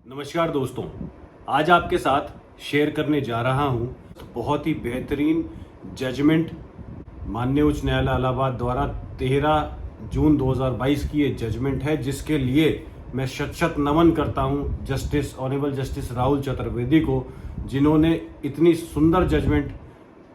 नमस्कार दोस्तों, आज आपके साथ शेयर करने जा रहा हूं बहुत ही बेहतरीन जजमेंट माननीय उच्च न्यायालय इलाहाबाद द्वारा 13 जून 2022 की ये जजमेंट है, जिसके लिए मैं शत शत नमन करता हूं justice honourable justice Rahul Chaturvedi को, जिन्होंने इतनी सुंदर जजमेंट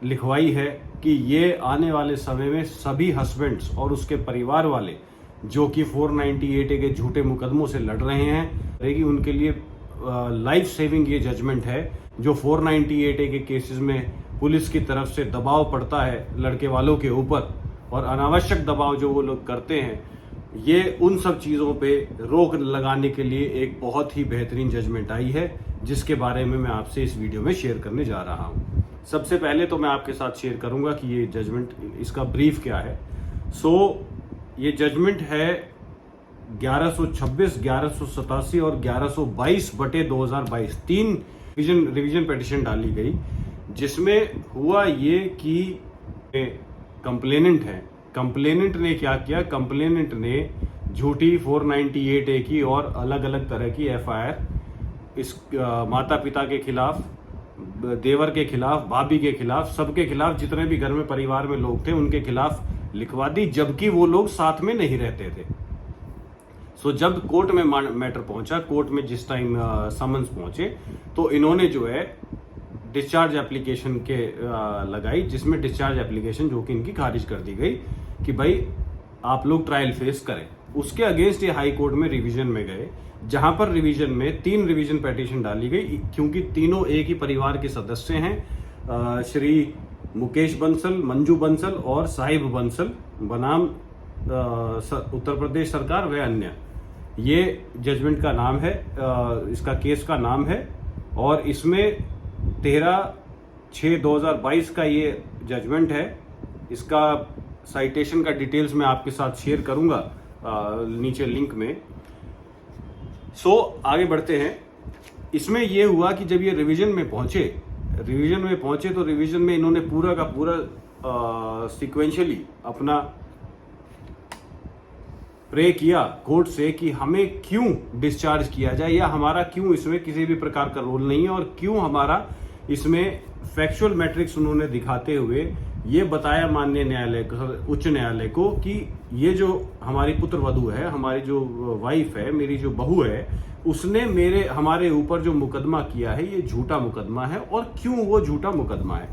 लिखवाई है कि ये आने वाले समय में सभी हस्बैंड्स और उसके परिवार वाले जो कि 498A के झूठे मुकदमों से लड़ रहे हैं रहेगी, उनके लिए लाइफ सेविंग ये जजमेंट है। जो 498A के केसेस में पुलिस की तरफ से दबाव पड़ता है लड़के वालों के ऊपर और अनावश्यक दबाव जो वो लोग करते हैं, ये उन सब चीज़ों पे रोक लगाने के लिए एक बहुत ही बेहतरीन जजमेंट आई है, जिसके बारे में मैं आपसे इस वीडियो में शेयर करने जा रहा हूँ। सबसे पहले तो मैं आपके साथ शेयर करूँगा कि ये जजमेंट, इसका ब्रीफ क्या है। ये जजमेंट है 1126, 1187 और 1122/2022 तीन रिवीजन पिटीशन डाली गई, जिसमें हुआ ये कि कंप्लेनेंट है। कंप्लेनेंट ने क्या किया? कंप्लेनेंट ने झूठी 498A की और अलग अलग तरह की FIR इस माता पिता के खिलाफ, देवर के खिलाफ, भाभी के खिलाफ, सबके खिलाफ, जितने भी घर में परिवार में लोग थे उनके खिलाफ लिखवा दी, जबकि वो लोग साथ में नहीं रहते थे। जब कोर्ट में मैटर पहुंचा, कोर्ट में जिस टाइम समन्स पहुंचे, तो इन्होंने जो है डिस्चार्ज एप्लीकेशन के लगाई, जिसमें डिस्चार्ज एप्लीकेशन जो कि इनकी खारिज कर दी गई कि भाई आप लोग ट्रायल फेस करें। उसके अगेंस्ट ये हाई कोर्ट में रिवीजन में गए, जहां पर रिवीजन में 3 रिवीजन पिटीशन डाली गई, क्योंकि तीनों एक ही परिवार के सदस्य हैं। श्री मुकेश बंसल, मंजू बंसल और साहिब बंसल बनाम उत्तर प्रदेश सरकार व अन्य, ये जजमेंट का नाम है, इसका केस का नाम है। और इसमें 13/6/2022 का ये जजमेंट है। इसका साइटेशन का डिटेल्स मैं आपके साथ शेयर करूंगा नीचे लिंक में। आगे बढ़ते हैं। इसमें ये हुआ कि जब ये रिवीजन में पहुंचे तो रिवीजन में इन्होंने पूरा का पूरा सिक्वेंशियली अपना प्रे किया कोर्ट से कि हमें क्यों डिस्चार्ज किया जाए, या हमारा क्यों इसमें किसी भी प्रकार का रोल नहीं है, और क्यों हमारा इसमें फैक्चुअल मैट्रिक्स उन्होंने दिखाते हुए ये बताया माननीय न्यायालय को, उच्च न्यायालय को, कि ये जो हमारी पुत्र वधू है, हमारी जो वाइफ है, मेरी जो बहू है, उसने हमारे ऊपर जो मुकदमा किया है ये झूठा मुकदमा है, और क्यों वो झूठा मुकदमा है।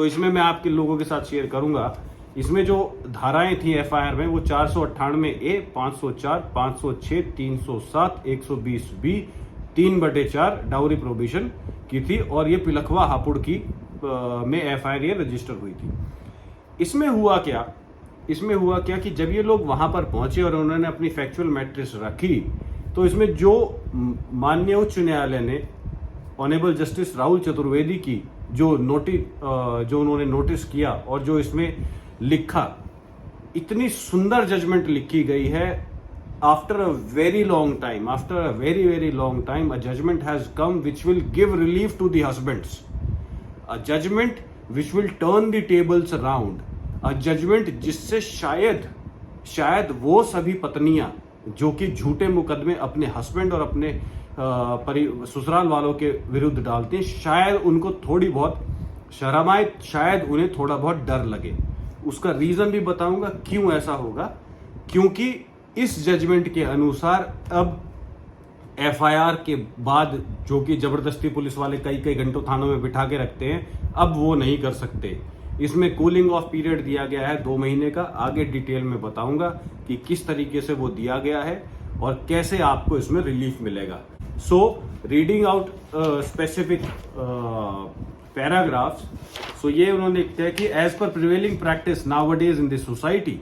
इसमें मैं आपके लोगों के साथ शेयर करूंगा। इसमें जो धाराएं थी FIR में, वो 498A, 504, 506, 307, 120B, 3/4 डाउरी प्रोविजन की थी, और ये पिलखवा हापुड़ की में FIR ये रजिस्टर हुई थी। इसमें हुआ क्या कि जब ये लोग वहां पर पहुंचे और उन्होंने अपनी फैक्चुअल मैट्रिक्स रखी, तो इसमें जो माननीय उच्च न्यायालय ने ऑनरेबल जस्टिस राहुल चतुर्वेदी की जो उन्होंने नोटिस किया और जो इसमें लिखा, इतनी सुंदर जजमेंट लिखी गई है। After a very long time, very long time, a judgement has come which will give relief to the husbands, a judgement which will turn the tables around, a judgement जिससे शायद वो सभी पत्नियां जो कि झूठे मुकदमे अपने हस्बैंड और अपने ससुराल वालों के विरुद्ध डालते हैं, शायद उनको थोड़ी बहुत शर्म आए, शायद उन्हें थोड़ा बहुत डर लगे। उसका रीजन भी बताऊंगा क्यों ऐसा होगा। क्योंकि इस जजमेंट के अनुसार अब FIR के बाद, जो कि जबरदस्ती पुलिस वाले कई घंटों थानों में बिठा के रखते हैं, अब वो नहीं कर सकते। इसमें कूलिंग ऑफ पीरियड दिया गया है 2 महीने का। आगे डिटेल में बताऊंगा कि किस तरीके से वो दिया गया है और कैसे आपको इसमें रिलीफ मिलेगा। Reading out specific paragraphs. ये उन्होंने लिखा है कि as per prevailing practice nowadays in this society,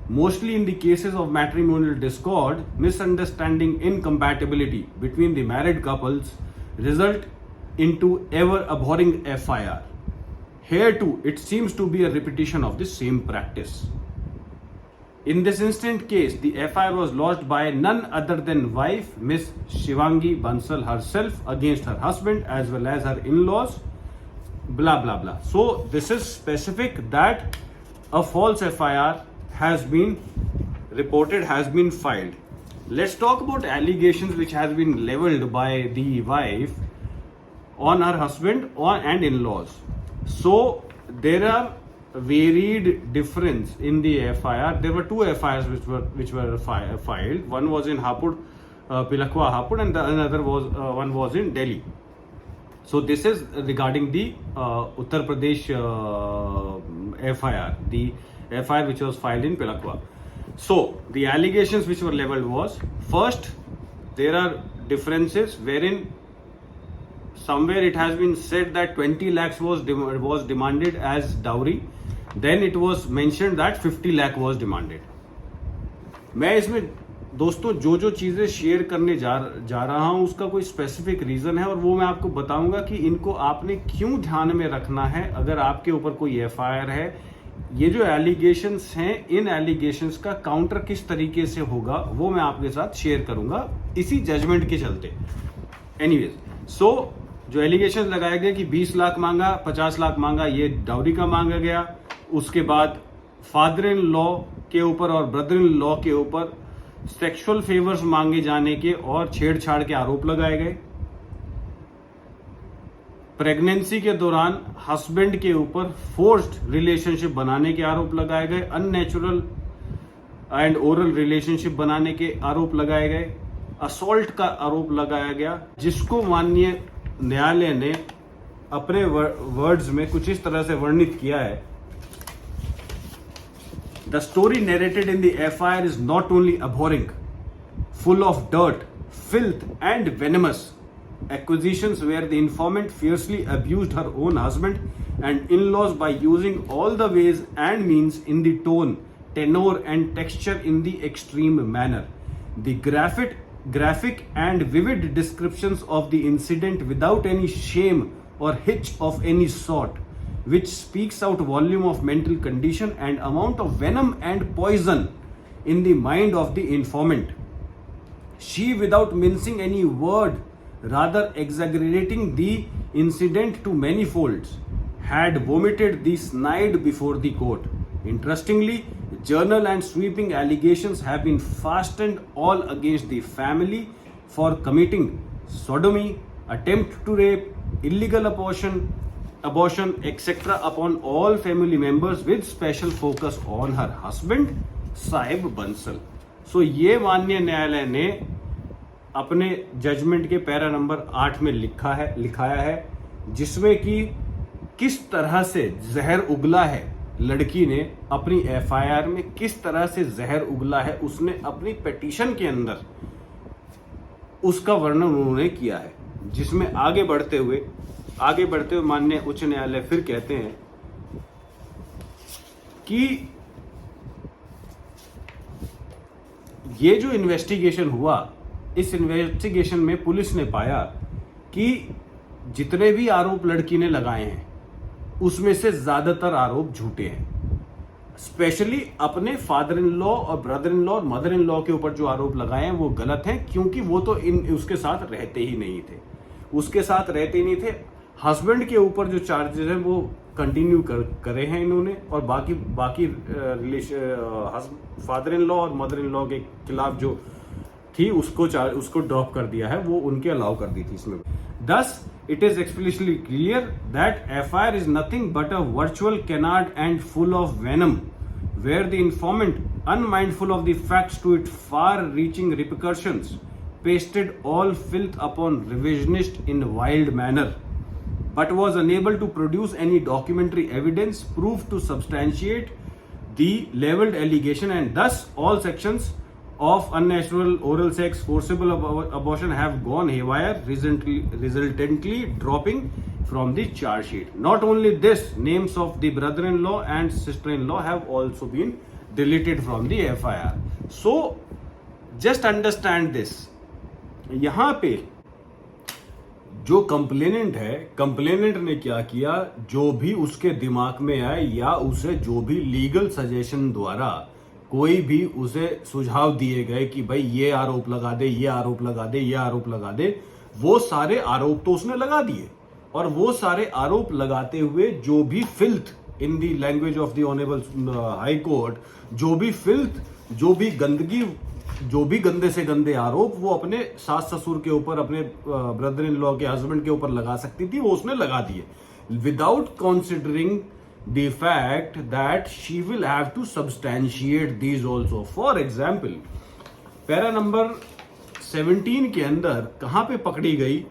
mostly in the cases of matrimonial discord, misunderstanding, incompatibility between the married couples result into ever abhorring FIR. Here too, it seems to be a repetition of the same practice. In this instant case, the FIR was lodged by none other than wife Miss Shivangi Bansal herself against her husband as well as her in-laws, blah blah blah. This is specific that a false FIR has been reported, has been filed. Let's talk about allegations which has been leveled by the wife on her husband and in-laws. So there are varied difference in the FIR. There were two FIRs which were filed. One was in Hapur, Pilakwa Hapur, and the another one was in Delhi. So this is regarding the Uttar Pradesh FIR, the FIR which was filed in Pilakwa. So the allegations which were leveled was, first, there are differences wherein somewhere it has been said that 20 lakhs was demanded as dowry. Then it was mentioned that 50 lakh was demanded. मैं इसमें दोस्तों जो चीजें share करने जा रहा हूं उसका कोई स्पेसिफिक रीजन है और वो मैं आपको बताऊंगा कि इनको आपने क्यों ध्यान में रखना है अगर आपके ऊपर कोई एफआईआर है। ये जो एलिगेशंस हैं, इन एलिगेशंस का काउंटर किस तरीके से होगा वो मैं आपके साथ शेयर करूंगा इसी जजमेंट के चलते। एनीवेज, सो जो एलिगेशन लगाया गया कि 20 लाख मांगा, 50 लाख मांगा, ये डाउरी का मांगा गया। उसके बाद फादर इन लॉ के ऊपर और ब्रदर इन लॉ के ऊपर सेक्सुअल फेवर्स मांगे जाने के और छेड़छाड़ के आरोप लगाए गए। प्रेगनेंसी के दौरान हस्बैंड के ऊपर फोर्स्ड रिलेशनशिप बनाने के आरोप लगाए गए, अननेचुरल एंड ओरल रिलेशनशिप बनाने के आरोप लगाए गए, असॉल्ट का आरोप लगाया गया, जिसको माननीय न्यायालय ने अपने वर्ड्स में कुछ इस तरह से वर्णित किया है। The story narrated in the FIR is not only abhorring, full of dirt, filth and venomous accusations where the informant fiercely abused her own husband and in-laws by using all the ways and means in the tone, tenor and texture in the extreme manner. The graphic and vivid descriptions of the incident without any shame or hitch of any sort, which speaks out volume of mental condition and amount of venom and poison in the mind of the informant. She, without mincing any word, rather exaggerating the incident to many folds, had vomited the snide before the court. Interestingly, journal and sweeping allegations have been fastened all against the family for committing sodomy, attempt to rape, illegal abortion, etc. upon all family members with special focus on her husband, Sahib Bansal. सो ये माननीय न्यायालय ने अपने judgement के para number 8 में लिखाया है, जिसमें कि किस तरह से जहर उगला है लड़की ने अपनी एफआईआर में, किस तरह से जहर उगला है उसने अपनी पिटीशन के अंदर, उसका वर्णन उन्होंने किया है। जिसमें आगे बढ़ते हुए माननीय उच्च न्यायालय फिर कहते हैं कि ये जो इन्वेस्टिगेशन हुआ, इस इन्वेस्टिगेशन में पुलिस ने पाया कि जितने भी आरोप लड़की ने लगाए हैं उसमें से ज्यादातर आरोप झूठे हैं। स्पेशली अपने फादर इन लॉ और ब्रदर इन लॉ और मदर इन लॉ के ऊपर जो आरोप लगाए हैं वो गलत हैं, क्योंकि वो तो उसके साथ रहते ही नहीं थे। हस्बैंड के ऊपर जो चार्जेस हैं वो कंटिन्यू करे हैं इन्होंने, और बाकी फादर इन लॉ और मदर इन लॉ के खिलाफ जो थी उसको ड्रॉप कर दिया है, वो उनके अलाउ कर दी थी इसमें। Thus, it is explicitly clear that FIR is nothing but a virtual canard and full of venom, where the informant, unmindful of the facts to its far-reaching repercussions, pasted all filth upon revisionist in wild manner, but was unable to produce any documentary evidence, proof to substantiate the leveled allegation, and thus all sections of unnatural oral sex, forcible abortion have gone haywire, resultantly dropping from the charge sheet. Not only this, names of the brother-in-law and sister-in-law have also been deleted from the FIR. So, just understand this. यहाँ पे जो complainant ने क्या किया, जो भी उसके दिमाग में आए या उसे जो भी लीगल सजेशन द्वारा कोई भी उसे सुझाव दिए गए कि भाई ये आरोप लगा दे, ये आरोप लगा दे, ये आरोप लगा दे, वो सारे आरोप तो उसने लगा दिए। और वो सारे आरोप लगाते हुए जो भी filth, in the language of the honourable high court, जो भी फिल्थ, जो भी गंदगी जो भी गंदे से गंदे आरोप वो अपने सास ससुर के ऊपर, अपने ब्रदर इन लॉ के हस्बैंड के ऊपर लगा सकती थी, वो उसने लगा दिए without considering the fact that she will have to substantiate these also. For example para number 17 के अंदर कहां पे पकड़ी गई,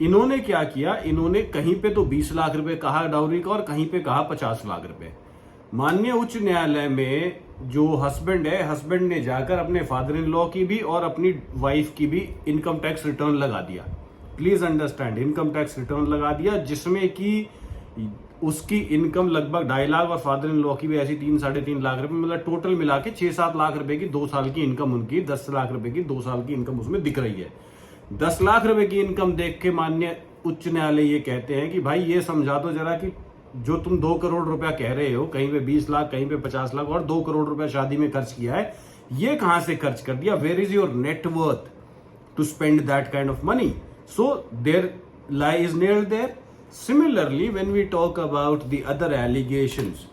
इन्होंने क्या किया, इन्होंने कहीं पे तो 20 लाख रुपए कहा डाउरी का और कहीं पे कहा 50 लाख रुपए। माननीय उच्च न्यायालय में जो हस्बैंड है, हस्बैंड ने जाकर अपने फादर इन लॉ की भी और अपनी वाइफ की भी इनकम टैक्स रिटर्न लगा दिया। Please understand, income tax return लगा दिया, जिसमें कि उसकी इनकम लगभग 2.5 लाख और फादर इन लॉ की भी ऐसी 3-3.5 लाख रुपए, मतलब टोटल मिला के 6-7 लाख रुपए की 2 साल की इनकम उनकी, 10 लाख रुपए की 2 साल की इनकम उसमें दिख रही है। 10 लाख रुपए की इनकम देख के माननीय उच्च न्यायालय ये कहते हैं कि भाई ये समझा दो जरा कि जो तुम 2 करोड़ रुपया कह रहे हो, कहीं पे 20 लाख कहीं पे 50 लाख और 2 करोड़ रुपया शादी में खर्च किया है, ये कहां से खर्च कर दिया? Where is your net worth to spend that kind of money? So there lie is nailed there. Similarly, when we talk about the other allegations,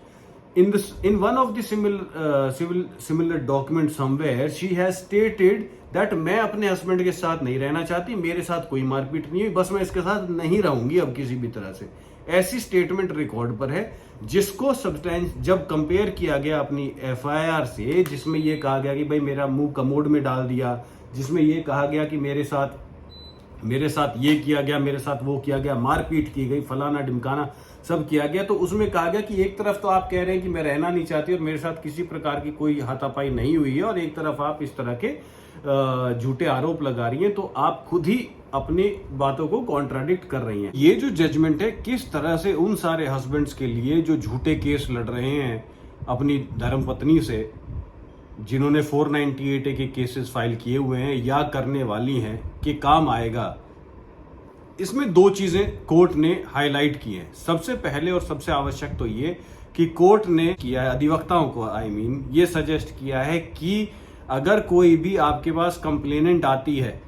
in one of the similar document somewhere, she has stated that मैं अपने husband के साथ नहीं रहना चाहती, मेरे साथ कोई मारपीट नहीं हुई, बस मैं इसके साथ नहीं रहूंगी अब किसी भी तरह से। ऐसी स्टेटमेंट रिकॉर्ड पर है, जिसको जब कंपेयर किया गया अपनी एफआईआर से, जिसमें यह कहा गया कि भाई मेरा मुंह कमोड में डाल दिया, जिसमें यह कहा गया कि मेरे साथ ये किया गया, मेरे साथ वो किया गया, मारपीट की गई, फलाना ढिमकाना सब किया गया, तो उसमें कहा गया कि एक तरफ तो आप कह रहे हैं कि मैं रहना नहीं चाहती और मेरे साथ किसी प्रकार की कोई हाथापाई नहीं हुई है, और एक तरफ आप इस तरह के झूठे आरोप लगा रही हैं, तो आप खुद ही अपनी बातों को कॉन्ट्राडिक्ट कर रही हैं। ये जो जजमेंट है किस तरह से उन सारे हस्बैंड्स के लिए जो झूठे केस लड़ रहे हैं अपनी धर्मपत्नी से, जिन्होंने 498A के केसेस फाइल किए हुए हैं या करने वाली हैं, कि काम आएगा। इसमें 2 चीजें कोर्ट ने हाईलाइट की हैं। सबसे पहले और सबसे आवश्यक तो ये कि कोर्ट ने किया है, अधिवक्ताओं को ये सजेस्ट किया है कि अगर कोई भी आपके पास कंप्लेनेंट आती है,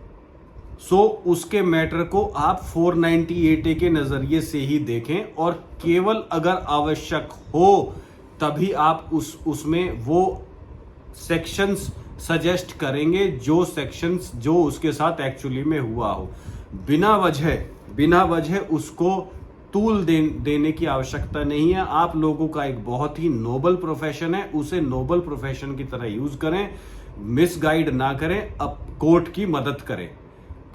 सो उसके मैटर को आप 498A के नजरिए से ही देखें, और केवल अगर आवश्यक हो तभी आप उसमें वो सेक्शंस सजेस्ट करेंगे जो सेक्शंस जो उसके साथ एक्चुअली में हुआ हो। बिना वजह उसको टूल देने की आवश्यकता नहीं है। आप लोगों का एक बहुत ही नोबल प्रोफेशन है, उसे नोबल प्रोफेशन की तरह यूज करें, मिसगाइड ना करें, अब कोर्ट की मदद करें।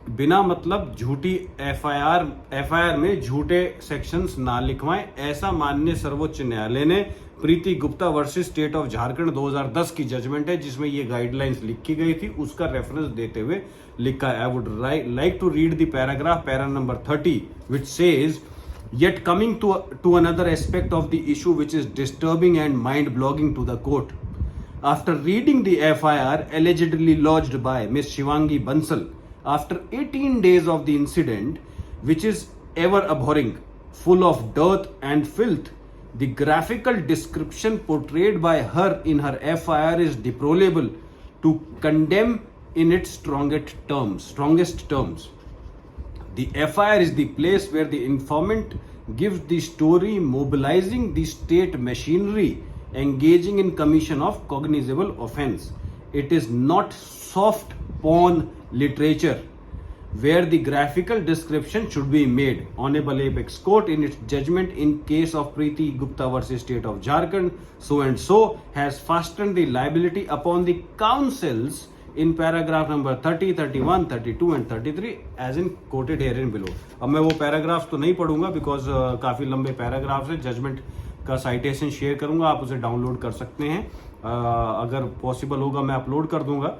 बिना मतलब झूठी एफआईआर में झूठे सेक्शंस ना लिखवाएं। ऐसा माननीय सर्वोच्च न्यायालय ने Preeti Gupta versus state of Jharkhand 2010 की जजमेंट है, जिसमें ये गाइडलाइंस लिखी गई थी, उसका रेफरेंस देते हुए लिखा है। I would like to read the paragraph, para number 30, which says, yet coming to another aspect of the issue which is disturbing and mind-blogging to the court. After reading the FIR allegedly lodged by Ms. Shivangi Bansal, after 18 days of the incident, which is ever abhorring, full of dirt and filth, the graphical description portrayed by her in her FIR is deplorable to condemn in its strongest terms. The FIR is the place where the informant gives the story, mobilizing the state machinery, engaging in commission of cognizable offense. It is not soft porn literature where the graphical description should be made. Honorable Apex Court in its judgment in case of Preeti Gupta versus State of Jharkhand so and so has fastened the liability upon the counsels in paragraph number 30, 31, 32 and 33 as in quoted herein below. अब मैं वो paragraph तो नहीं पढ़ूंगा because काफी लंबे paragraph है। Judgement का साइटेशन शेयर करूंगा, आप उसे डाउनलोड कर सकते हैं। अगर पॉसिबल होगा मैं अपलोड कर दूंगा,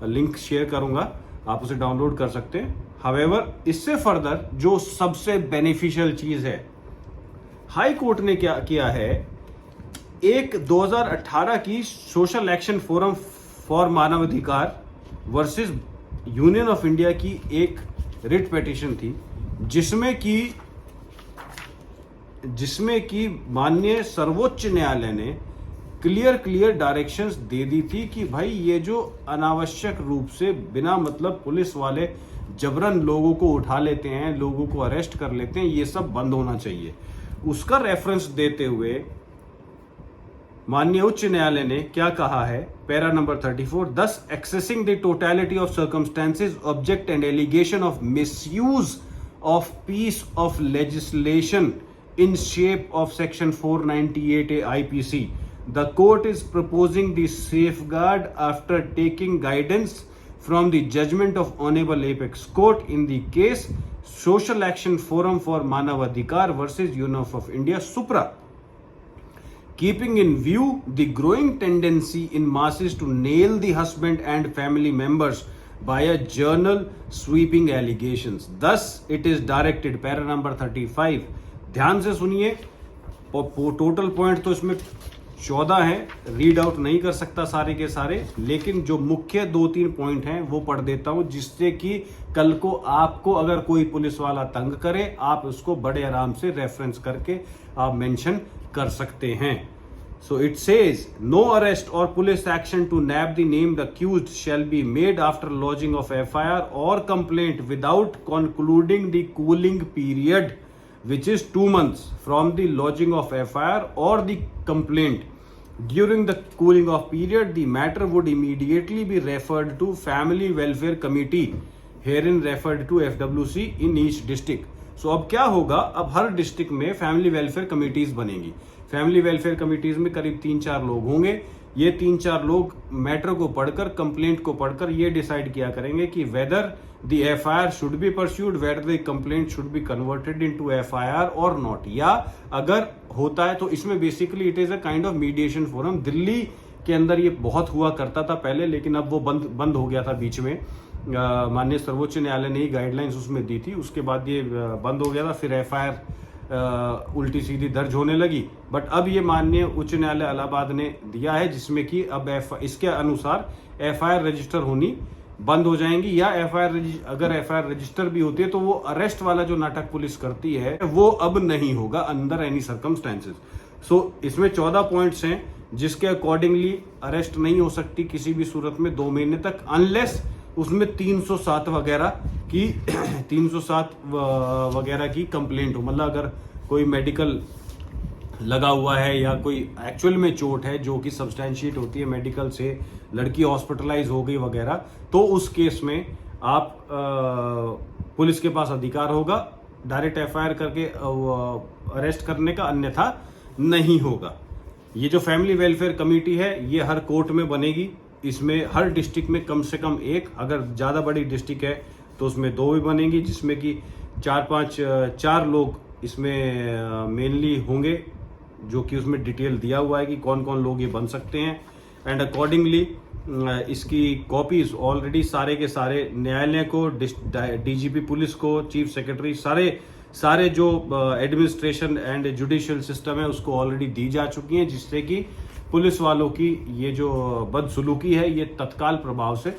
लिंक शेयर करूंगा, आप उसे डाउनलोड कर सकते हैं। हावेवर इससे फर्दर जो सबसे बेनिफिशियल चीज है, हाई कोर्ट ने क्या किया है, एक 2018 की सोशल एक्शन फोरम फॉर मानवाधिकार वर्सेस यूनियन ऑफ इंडिया की एक रिट पिटीशन थी, जिसमें कि माननीय सर्वोच्च न्यायालय ने क्लियर डायरेक्शंस दे दी थी कि भाई ये जो अनावश्यक रूप से बिना मतलब पुलिस वाले जबरन लोगों को उठा लेते हैं, लोगों को अरेस्ट कर लेते हैं, ये सब बंद होना चाहिए। उसका रेफरेंस देते हुए माननीय उच्च न्यायालय ने क्या कहा है, para number 34, thus accessing the totality of circumstances, object and allegation of misuse of piece of legislation in shape of section 498A IPC, the court is proposing the safeguard after taking guidance from the judgment of Honorable Apex Court in the case Social Action Forum for Manav Adhikar versus Union of India Supra. Keeping in view the growing tendency in masses to nail the husband and family members by a journal sweeping allegations, thus it is directed, para number 35, ध्यान से सुनिए, total point तो इसमें 14 है, read out नहीं कर सकता सारे के सारे, लेकिन जो मुख्य 2-3 पॉइंट हैं वो पढ़ देता हूं, जिससे कि कल को आपको अगर कोई पुलिस वाला तंग करे, आप उसको बड़े आराम से रेफरेंस करके आप मेंशन कर सकते हैं. So it says, no arrest or police action to nab the named accused shall be made after lodging of FIR or complaint without concluding the cooling period, which is 2 months from the lodging of FIR or the complaint. During the cooling off period, the matter would immediately be referred to Family Welfare Committee, herein referred to FWC in each district. So अब क्या होगा, अब हर district में family welfare committees बनेंगी. Family welfare committees में करीब 3-4 लोग होंगे. ये 3-4 लोग मैटर को पढ़कर, कंप्लेंट को पढ़कर ये डिसाइड किया करेंगे कि whether the FIR should be pursued, whether the complaint should be converted into FIR और नॉट, या अगर होता है तो इसमें basically it is a kind of mediation forum. Delhi के अंदर ये बहुत हुआ करता था पहले, लेकिन अब वो बंद हो गया था बीच में. माननीय सर्वोच्च न्यायालय ने ही गाइडलाइंस उसमें दी थी, उसके बाद ये बंद हो गया था. फिर एफआईआर उल्टी सीधी दर्ज होने लगी, बट अब ये माननीय उच्च न्यायालय इलाहाबाद ने दिया है, जिसमें कि अब इसके अनुसार एफआईआर रजिस्टर होनी बंद हो जाएंगी, या अगर एफआईआर रजिस्टर भी होती है तो वो अरेस्ट वाला जो नाटक पुलिस करती है वो अब नहीं होगा अंडर एनी सर्कमस्टेंसेस. सो इसमें 14 पॉइंट्स हैं जिसके अकॉर्डिंगली अरेस्ट नहीं हो सकती किसी भी सूरत में 2 महीने तक, अनलेस उसमें 307 वगैरह की कंप्लेंट हो. मतलब अगर कोई मेडिकल लगा हुआ है या कोई एक्चुअल में चोट है जो कि सब्सटैंशिएट होती है मेडिकल से, लड़की हॉस्पिटलाइज हो गई वगैरह, तो उस केस में आप पुलिस के पास अधिकार होगा डायरेक्ट एफआईआर करके अरेस्ट करने का, अन्यथा नहीं होगा. ये जो फैमिली वेलफेयर कमेटी है ये हर कोर्ट में बनेगी. इसमें हर डिस्ट्रिक्ट में कम से कम एक, अगर ज़्यादा बड़ी डिस्ट्रिक्ट है तो उसमें 2 भी बनेंगी, जिसमें कि 4 लोग इसमें मेनली होंगे, जो कि उसमें डिटेल दिया हुआ है कि कौन कौन लोग ये बन सकते हैं. एंड अकॉर्डिंगली इसकी कॉपीज ऑलरेडी सारे के सारे न्यायालय को, डीजीपी पुलिस को, चीफ सेक्रेटरी, सारे जो एडमिनिस्ट्रेशन एंड जुडिशियल सिस्टम है उसको ऑलरेडी दी जा चुकी हैं, जिससे कि पुलिस वालों की ये जो बदसलूकी है ये तत्काल प्रभाव से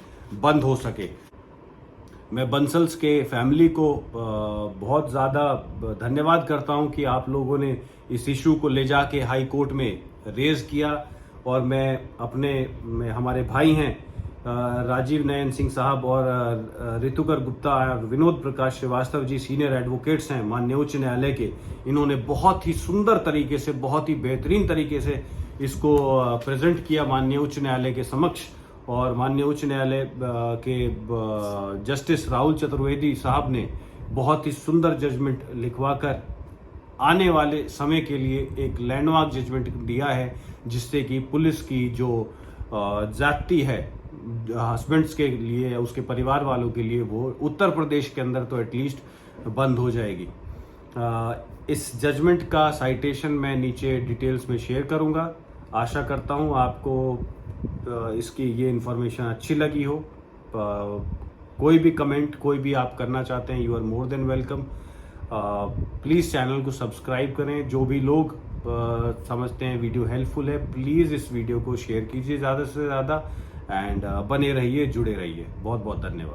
बंद हो सके. मैं बंसल्स के फैमिली को बहुत ज़्यादा धन्यवाद करता हूं कि आप लोगों ने इस इशू को ले जाके हाई कोर्ट में रेज किया, और मैं हमारे भाई हैं राजीव नयन सिंह साहब और ऋतुकर गुप्ता और विनोद प्रकाश श्रीवास्तव जी सीनियर एडवोकेट्स हैं माननीय उच्च न्यायालय के. इन्होंने बहुत ही सुंदर तरीके से, बहुत ही बेहतरीन तरीके से इसको प्रेजेंट किया माननीय उच्च न्यायालय के समक्ष, और माननीय उच्च न्यायालय के जस्टिस राहुल चतुर्वेदी साहब ने बहुत ही सुंदर जजमेंट लिखवाकर आने वाले समय के लिए एक लैंडमार्क जजमेंट दिया है, जिससे कि पुलिस की जो जाति है हस्बैंड्स के लिए या उसके परिवार वालों के लिए, वो उत्तर प्रदेश के अंदर तो एटलीस्ट बंद हो जाएगी. इस जजमेंट का साइटेशन मैं नीचे डिटेल्स में शेयर करूंगा. आशा करता हूं आपको इसकी ये इन्फॉर्मेशन अच्छी लगी हो. कोई भी कमेंट, कोई भी आप करना चाहते हैं, you are more than welcome. Please channel को सब्सक्राइब करें. जो भी लोग समझते हैं वीडियो हेल्पफुल है, प्लीज़ इस वीडियो को शेयर कीजिए ज़्यादा से ज़्यादा, एंड बने रहिए, जुड़े रहिए. बहुत बहुत धन्यवाद.